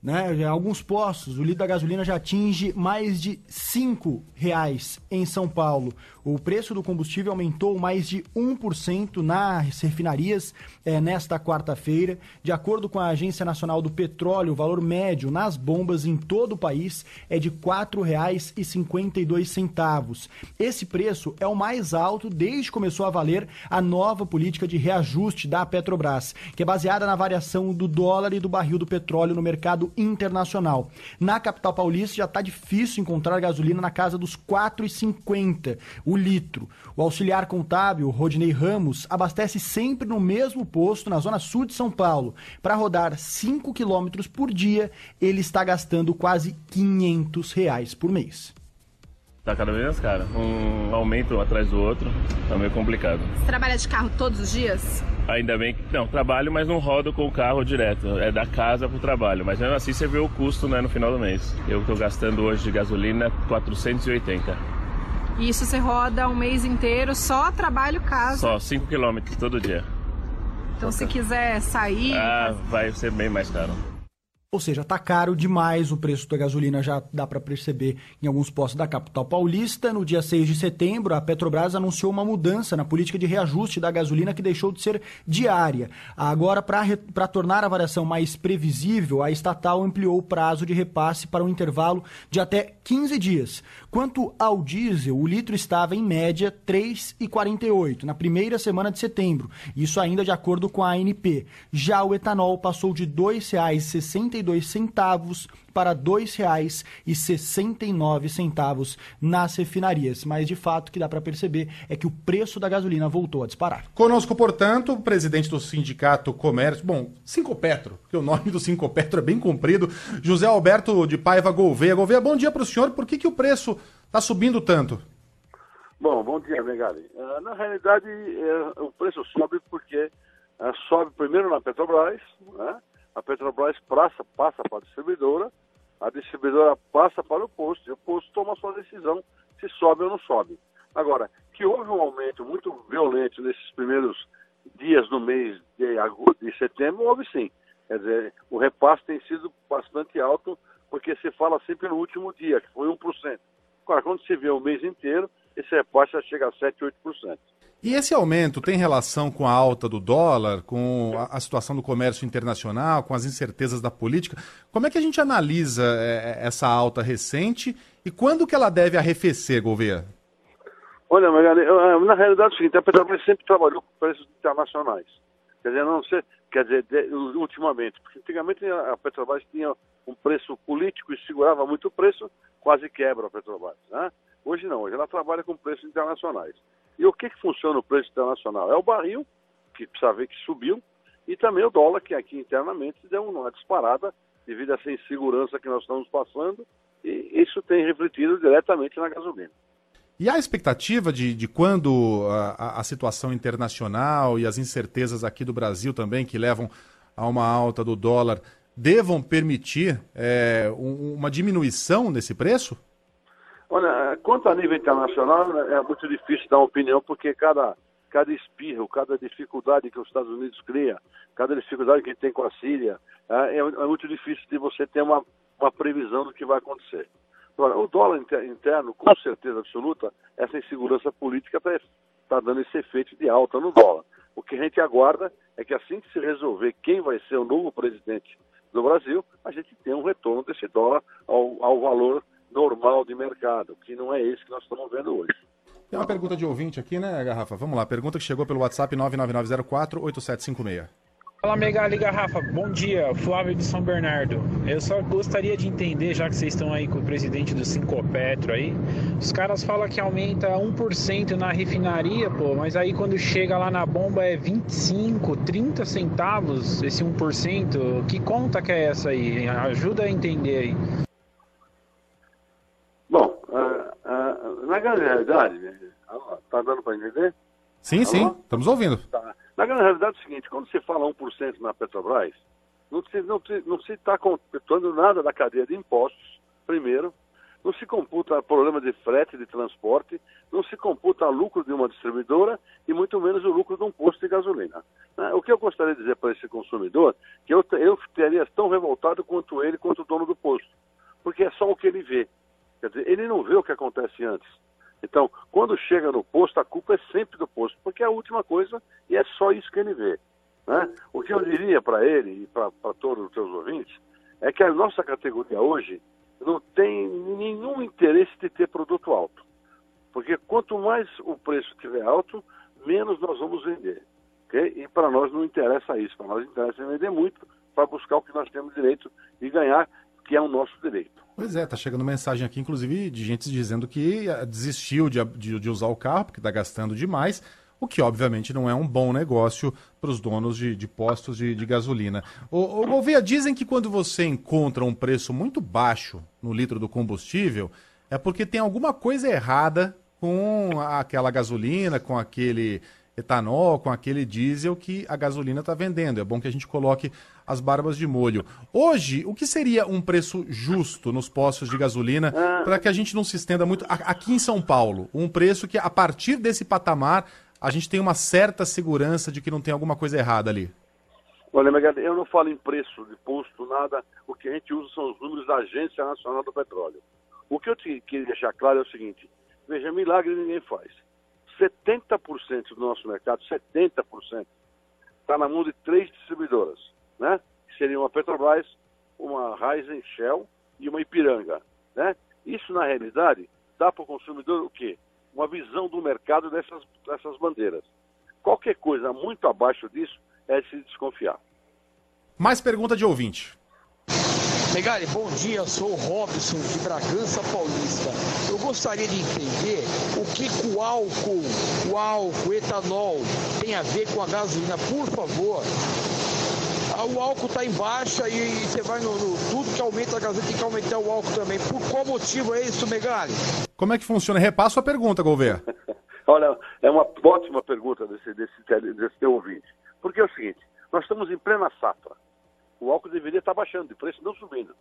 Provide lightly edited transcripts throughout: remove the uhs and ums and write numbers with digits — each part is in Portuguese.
Né? Alguns postos, o litro da gasolina já atinge mais de R$ 5 em São Paulo. O preço do combustível aumentou mais de 1% nas refinarias nesta quarta-feira. De acordo com a Agência Nacional do Petróleo, o valor médio nas bombas em todo o país é de R$ 4,52. Esse preço é o mais alto desde que começou a valer a nova política de reajuste da Petrobras, que é baseada na variação do dólar e do barril do petróleo no mercado internacional. Na capital paulista já está difícil encontrar gasolina na casa dos R$ 4,50 o litro. O auxiliar contábil, Rodinei Ramos, abastece sempre no mesmo posto na zona sul de São Paulo. Para rodar 5 quilômetros por dia, ele está gastando quase R$ 500 por mês. Tá cada vez mais caro. Um aumento atrás do outro, tá meio complicado. Você trabalha de carro todos os dias? Ainda bem que não, trabalho, mas não rodo com o carro direto. É da casa pro trabalho. Mas mesmo assim você vê o custo, né, no final do mês. Eu tô gastando hoje de gasolina 480. E isso você roda um mês inteiro, só trabalho, casa? Só 5 quilômetros todo dia. Então se quiser sair... vai ser bem mais caro. Ou seja, tá caro demais o preço da gasolina, já dá para perceber em alguns postos da capital paulista. No dia 6 de setembro, a Petrobras anunciou uma mudança na política de reajuste da gasolina que deixou de ser diária. Agora, para tornar a variação mais previsível, a estatal ampliou o prazo de repasse para um intervalo de até 15 dias. Quanto ao diesel, o litro estava em média R$ 3,48 na primeira semana de setembro, isso ainda de acordo com a ANP. Já o etanol passou de R$ 2,62 para R$ 2,69 nas refinarias. Mas, de fato, o que dá para perceber é que o preço da gasolina voltou a disparar. Conosco, portanto, o presidente do Sindicato Comércio, Sincopetro, porque o nome do Sincopetro é bem comprido, José Alberto de Paiva Gouveia. Gouveia, bom dia para o senhor. Por que o preço está subindo tanto? Bom dia, Megali. Na realidade, o preço sobe porque sobe primeiro na Petrobras, né? A Petrobras passa para a distribuidora passa para o posto, e o posto toma a sua decisão se sobe ou não sobe. Agora, que houve um aumento muito violento nesses primeiros dias do mês de setembro, houve sim. Quer dizer, o repasse tem sido bastante alto, porque se fala sempre no último dia, que foi 1%. Agora, quando se vê o mês inteiro, esse repasse já chega a 7%, 8%. E esse aumento tem relação com a alta do dólar, com a situação do comércio internacional, com as incertezas da política? Como é que a gente analisa essa alta recente e quando que ela deve arrefecer, Gouveia? Olha, Magali, na realidade é o seguinte, a Petrobras sempre trabalhou com preços internacionais. Quer dizer, ultimamente, porque antigamente a Petrobras tinha um preço político e segurava muito o preço, quase quebra a Petrobras, né? Hoje não, hoje ela trabalha com preços internacionais. E o que funciona o preço internacional? É o barril, que precisa ver que subiu, e também o dólar, que aqui internamente deu uma disparada devido a essa insegurança que nós estamos passando, e isso tem refletido diretamente na gasolina. E há expectativa de quando a situação internacional e as incertezas aqui do Brasil também, que levam a uma alta do dólar, devam permitir uma diminuição nesse preço? Olha, quanto a nível internacional, é muito difícil dar uma opinião, porque cada espirro, cada dificuldade que os Estados Unidos cria, cada dificuldade que tem com a Síria, é muito difícil de você ter uma previsão do que vai acontecer. Agora, o dólar interno, com certeza absoluta, essa insegurança política está dando esse efeito de alta no dólar. O que a gente aguarda é que assim que se resolver quem vai ser o novo presidente do Brasil, a gente tenha um retorno desse dólar ao valor normal de mercado, que não é esse que nós estamos vendo hoje. Tem uma pergunta de ouvinte aqui, né, Garrafa? Vamos lá, pergunta que chegou pelo WhatsApp 99904-8756. Fala, Megali Garrafa, bom dia, Flávio de São Bernardo. Eu só gostaria de entender, já que vocês estão aí com o presidente do Sincopetro aí, os caras falam que aumenta 1% na refinaria, mas aí quando chega lá na bomba é 25, 30 centavos esse 1%. Que conta que é essa aí? Ajuda a entender aí. Bom, na grande realidade, está dando para entender? Sim, estamos ouvindo. Tá. Na grande realidade é o seguinte, quando se fala 1% na Petrobras, não se está contemplando nada da cadeia de impostos, primeiro, não se computa problema de frete, de transporte, não se computa lucro de uma distribuidora e muito menos o lucro de um posto de gasolina. O que eu gostaria de dizer para esse consumidor, que eu teria tão revoltado quanto ele, quanto o dono do posto, porque é só o que ele vê. Quer dizer, ele não vê o que acontece antes. Então, quando chega no posto, a culpa é sempre do posto, porque é a última coisa e é só isso que ele vê. Né? O que eu diria para ele e para todos os teus ouvintes é que a nossa categoria hoje não tem nenhum interesse de ter produto alto. Porque quanto mais o preço estiver alto, menos nós vamos vender. Okay? E para nós não interessa isso. Para nós interessa vender muito para buscar o que nós temos direito de ganhar, que é o nosso direito. Pois é, tá chegando mensagem aqui, inclusive, de gente dizendo que desistiu de usar o carro, porque está gastando demais, o que obviamente não é um bom negócio para os donos de postos de gasolina. Ô Gouveia, dizem que quando você encontra um preço muito baixo no litro do combustível, é porque tem alguma coisa errada com aquela gasolina, com aquele etanol, com aquele diesel que a gasolina está vendendo. É bom que a gente coloque as barbas de molho. Hoje, o que seria um preço justo nos postos de gasolina para que a gente não se estenda muito? Aqui em São Paulo, um preço que a partir desse patamar a gente tem uma certa segurança de que não tem alguma coisa errada ali. Olha, Magalhães, eu não falo em preço de posto, nada. O que a gente usa são os números da Agência Nacional do Petróleo. O que eu queria deixar claro é o seguinte, veja, milagre ninguém faz. 70% do nosso mercado, 70%, está na mão de 3 distribuidoras, né? Que seriam a Petrobras, uma Raízen Shell e uma Ipiranga, né? Isso, na realidade, dá para o consumidor o quê? Uma visão do mercado dessas bandeiras. Qualquer coisa muito abaixo disso é de se desconfiar. Mais pergunta de ouvinte. Megali, bom dia, eu sou o Robson de Bragança Paulista. Eu gostaria de entender o que o álcool, etanol tem a ver com a gasolina. Por favor, o álcool está em baixa e você vai no tudo que aumenta a gasolina, tem que aumentar o álcool também. Por qual motivo é isso, Megali? Como é que funciona? Repasso a pergunta, Gouveia. Olha, é uma ótima pergunta desse teu ouvinte. Porque é o seguinte, nós estamos em plena safra. O álcool deveria estar baixando de preço, não subindo.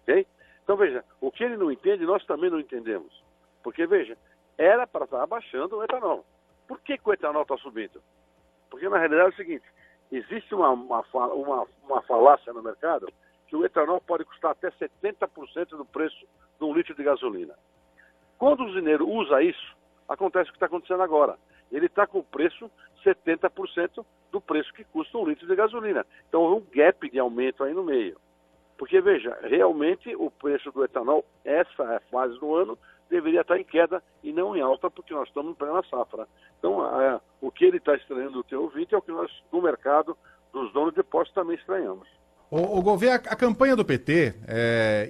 Okay? Então, veja, o que ele não entende, nós também não entendemos. Porque, veja, era para estar baixando o etanol. Por que o etanol está subindo? Porque, na realidade, é o seguinte, existe uma falácia no mercado que o etanol pode custar até 70% do preço de um litro de gasolina. Quando o usineiro usa isso, acontece o que está acontecendo agora. Ele está com o preço 70% do preço que custa um litro de gasolina. Então, houve um gap de aumento aí no meio. Porque, veja, realmente o preço do etanol, essa fase do ano, deveria estar em queda e não em alta, porque nós estamos em plena safra. Então, o que ele está estranhando do teu ouvinte é o que nós, no mercado, dos donos de postos, também estranhamos. O Gouveia, a campanha do PT,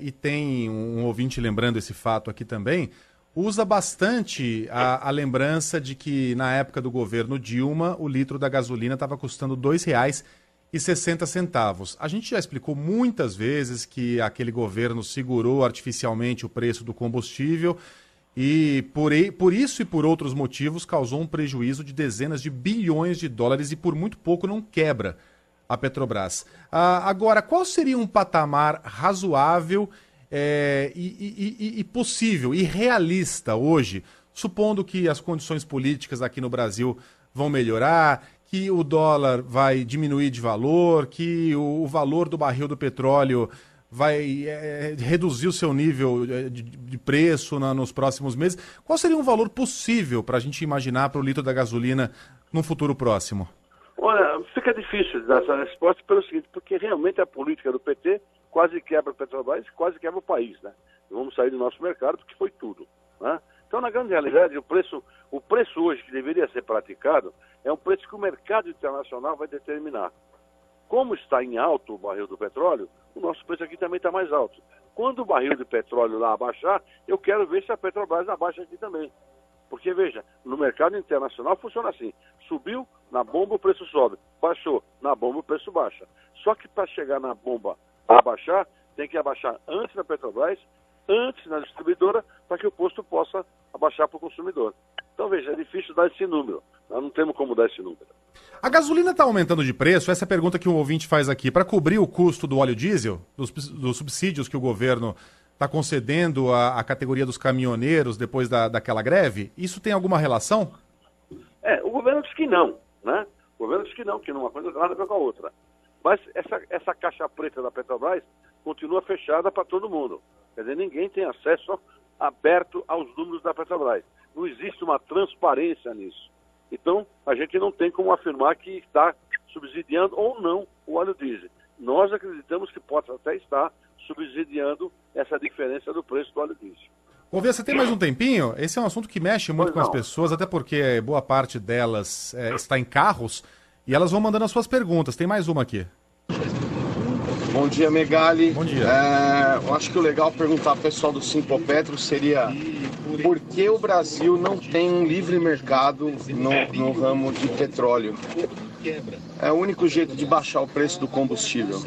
e tem um ouvinte lembrando esse fato aqui também, usa bastante a lembrança de que na época do governo Dilma o litro da gasolina estava custando R$ 2,60. A gente já explicou muitas vezes que aquele governo segurou artificialmente o preço do combustível e por isso e por outros motivos causou um prejuízo de dezenas de bilhões de dólares e por muito pouco não quebra a Petrobras. Agora, qual seria um patamar razoável e possível e realista hoje, supondo que as condições políticas aqui no Brasil vão melhorar, que o dólar vai diminuir de valor, que o valor do barril do petróleo vai reduzir o seu nível de preço nos próximos meses? Qual seria um valor possível para a gente imaginar para o litro da gasolina no futuro próximo? Olha, fica difícil dar essa resposta pelo seguinte, porque realmente a política do PT quase quebra a Petrobras, quase quebra o país, né? Vamos sair do nosso mercado porque foi tudo, né? Então, na grande realidade, o preço hoje que deveria ser praticado é um preço que o mercado internacional vai determinar. Como está em alto o barril do petróleo, o nosso preço aqui também está mais alto. Quando o barril de petróleo lá abaixar, eu quero ver se a Petrobras abaixa aqui também. Porque, veja, no mercado internacional funciona assim. Subiu, na bomba o preço sobe. Baixou, na bomba o preço baixa. Só que para chegar na bomba a abaixar, tem que abaixar antes na Petrobras, antes na distribuidora, para que o posto possa abaixar para o consumidor. Então, veja, é difícil dar esse número. Nós não temos como dar esse número. A gasolina está aumentando de preço? Essa é a pergunta que um ouvinte faz aqui. Para cobrir o custo do óleo diesel, dos subsídios que o governo está concedendo a categoria dos caminhoneiros depois daquela greve? Isso tem alguma relação? O governo diz que não, né? O governo diz que não uma coisa nada a ver com a outra. Mas essa caixa preta da Petrobras continua fechada para todo mundo. Quer dizer, ninguém tem acesso aberto aos números da Petrobras. Não existe uma transparência nisso. Então, a gente não tem como afirmar que está subsidiando ou não o óleo diesel. Nós acreditamos que pode até estar subsidiando essa diferença do preço do óleo diesel. Gouveia, você tem mais um tempinho? Esse é um assunto que mexe muito com as pessoas, até porque boa parte delas está em carros e elas vão mandando as suas perguntas. Tem mais uma aqui. Bom dia, Megali. Bom dia. Eu acho que o legal perguntar ao pessoal do Sinpopetro seria por que o Brasil não tem um livre mercado no ramo de petróleo? É o único jeito de baixar o preço do combustível,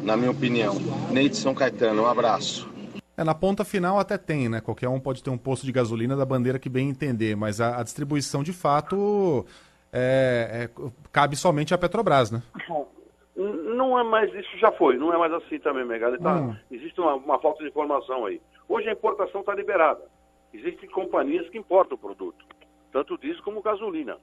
na minha opinião. Ney de São Caetano, um abraço. Na ponta final até tem, né? Qualquer um pode ter um posto de gasolina da bandeira que bem entender, mas a distribuição de fato cabe somente à Petrobras, né? Não é mais, isso já foi, não é mais assim também, Megali. Existe uma falta de informação aí. Hoje a importação está liberada. Existem companhias que importam o produto, tanto diesel como gasolina.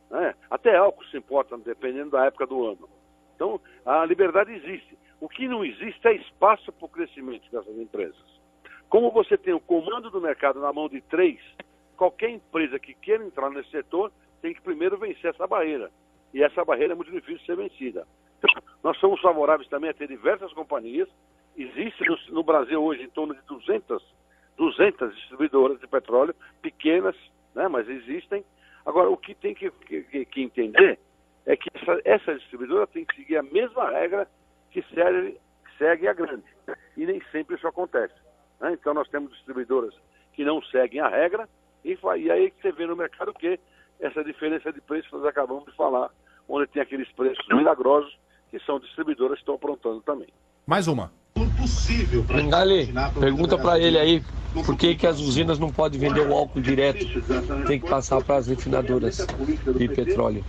Né? Até álcool se importa, dependendo da época do ano. Então, a liberdade existe. O que não existe é espaço para o crescimento dessas empresas. Como você tem o comando do mercado na mão de 3, qualquer empresa que queira entrar nesse setor tem que primeiro vencer essa barreira. E essa barreira é muito difícil de ser vencida. Então, nós somos favoráveis também a ter diversas companhias. Existe no Brasil hoje em torno de 200 distribuidoras de petróleo, pequenas, né, mas existem. Agora, o que tem que entender é que essa distribuidora tem que seguir a mesma regra que segue a grande. E nem sempre isso acontece. Né? Então, nós temos distribuidoras que não seguem a regra e aí que você vê no mercado que essa diferença de preço que nós acabamos de falar, onde tem aqueles preços milagrosos que são distribuidoras que estão aprontando também. Mais uma. Megali, pergunta para ele aí por que as usinas não podem vender o álcool direto, tem que passar para as refinadoras de petróleo.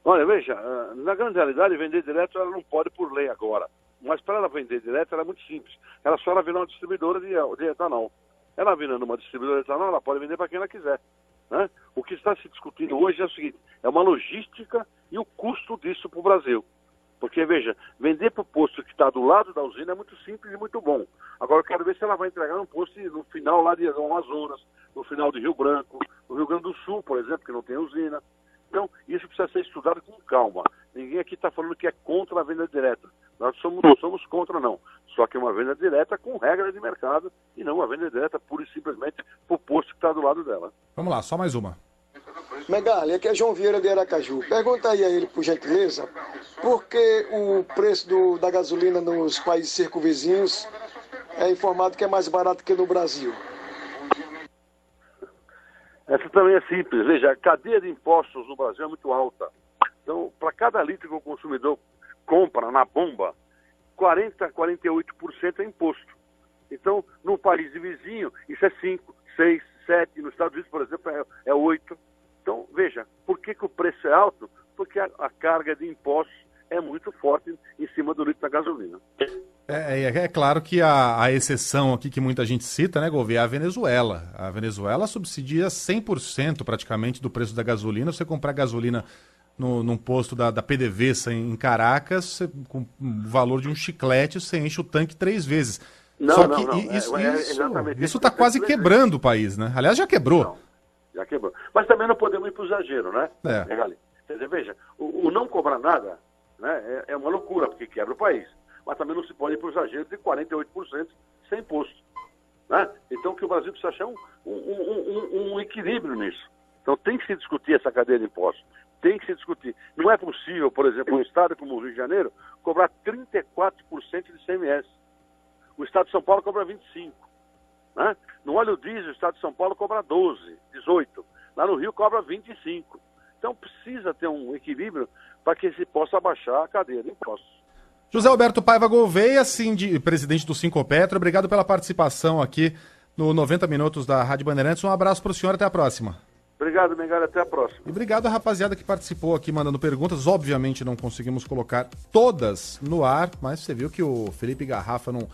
Olha, veja, na grande realidade, vender direto ela não pode por lei agora. Mas para ela vender direto, ela é muito simples. Ela só virar uma distribuidora de etanol. Ela virando uma distribuidora de etanol, ela pode vender para quem ela quiser. Né? O que está se discutindo hoje é o seguinte, é uma logística e o custo disso para o Brasil. Porque, veja, vender para o posto que está do lado da usina é muito simples e muito bom. Agora eu quero ver se ela vai entregar num posto no final lá de Amazonas, no final de Rio Branco, no Rio Grande do Sul, por exemplo, que não tem usina. Então, isso precisa ser estudado com calma. Ninguém aqui está falando que é contra a venda direta. Nós não somos contra, não. Só que uma venda direta com regra de mercado e não uma venda direta pura e simplesmente para o posto que está do lado dela. Vamos lá, só mais uma. Megali, aqui é João Vieira de Aracaju. Pergunta aí a ele, por gentileza, por que o preço da gasolina nos países circunvizinhos é informado que é mais barato que no Brasil? Essa também é simples. Veja, a cadeia de impostos no Brasil é muito alta. Então, para cada litro que o consumidor compra na bomba, 40% a 48% é imposto. Então, no país vizinho, isso é 5, 6, 7. Nos Estados Unidos, por exemplo, é 8. Então, veja, por que o preço é alto? Porque a carga de impostos é muito forte em cima do litro da gasolina. É claro que a exceção aqui que muita gente cita, né, Gouveia, é a Venezuela. A Venezuela subsidia 100% praticamente do preço da gasolina. Você comprar gasolina num posto da PDVSA em Caracas, com o valor de um chiclete, você enche o tanque 3 vezes. Isso está quase quebrando o país, né? Aliás, já quebrou. Não, já quebrou. Mas também não podemos ir para o exagero, né? Quer dizer, veja, o não cobrar nada, né, é uma loucura, porque quebra o país. Mas também não se pode ir para o exagero de 48% sem imposto. Né? Então, que o Brasil precisa achar um equilíbrio nisso. Então, tem que se discutir essa cadeia de impostos. Tem que se discutir. Não é possível, por exemplo, um estado como o Rio de Janeiro cobrar 34% de ICMS. O estado de São Paulo cobra 25%. Né? No óleo diesel, o estado de São Paulo cobra 12%, 18%. Lá no Rio cobra 25%. Então, precisa ter um equilíbrio para que se possa abaixar a cadeia de impostos. José Alberto Paiva Gouveia, presidente do Sinpopetro, obrigado pela participação aqui no 90 Minutos da Rádio Bandeirantes. Um abraço para o senhor, até a próxima. Obrigado, Megali, até a próxima. E obrigado a rapaziada que participou aqui mandando perguntas. Obviamente não conseguimos colocar todas no ar, mas você viu que o Felipe Garrafa não